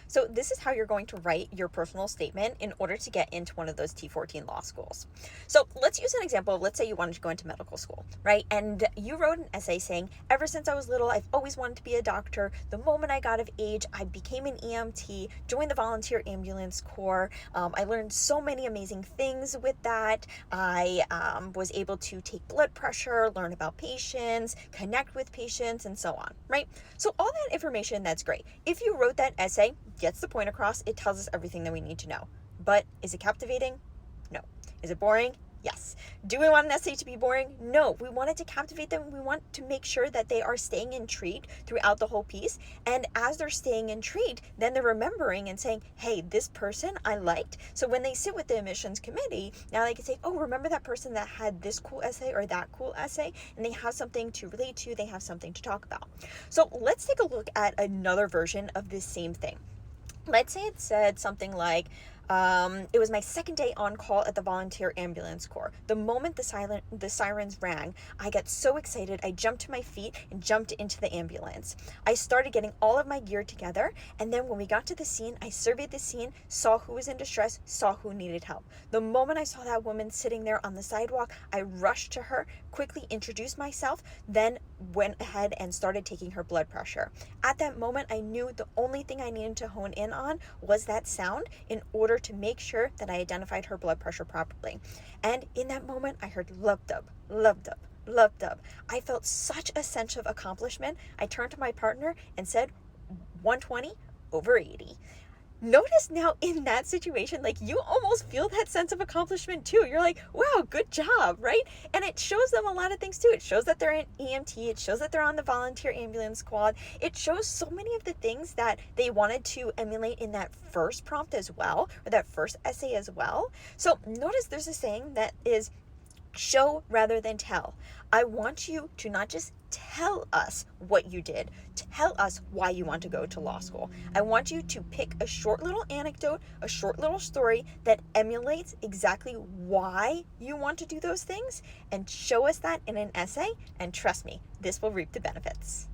So this is how you're going to write your personal statement in order to get into one of those T14 law schools. So let's use an example of, let's say you wanted to go into medical school, right? And you wrote an essay saying, ever since I was little, I've always wanted to be a doctor. The moment I got of age, I became an EMT, joined the volunteer ambulance corps. I learned so many amazing things with that. I was able to take blood pressure, learn about patients, connect with patients, and so on, right? So all that information, that's great. If you wrote that essay, gets the point across, it tells us everything that we need to know. But is it captivating? No. Is it boring? Yes. Do we want an essay to be boring? No. We want it to captivate them. We want to make sure that they are staying intrigued throughout the whole piece. And as they're staying intrigued, then they're remembering and saying, hey, this person I liked. So when they sit with the admissions committee, now they can say, oh, remember that person that had this cool essay or that cool essay? And they have something to relate to. They have something to talk about. So let's take a look at another version of this same thing. Let's say it said something like, it was my second day on call at the volunteer ambulance corps. The moment the sirens rang, I got so excited, I jumped to my feet and jumped into the ambulance. I started getting all of my gear together, and then when we got to the scene, I surveyed the scene, saw who was in distress, saw who needed help. The moment I saw that woman sitting there on the sidewalk, I rushed to her, quickly introduced myself, then went ahead and started taking her blood pressure. At that moment, I knew the only thing I needed to hone in on was that sound in order to make sure that I identified her blood pressure properly. And in that moment, I heard lub-dub, lub-dub, lub-dub. I felt such a sense of accomplishment. I turned to my partner and said, 120 over 80. Notice now in that situation, like you almost feel that sense of accomplishment too. You're like, wow, good job, right? And it shows them a lot of things too. It shows that they're an EMT. It shows that they're on the volunteer ambulance squad. It shows so many of the things that they wanted to emulate in that first prompt as well, or that first essay as well. So notice there's a saying that is, show rather than tell. I want you to not just tell us what you did, tell us why you want to go to law school. I want you to pick a short little anecdote, a short little story that emulates exactly why you want to do those things, and show us that in an essay, and trust me, this will reap the benefits.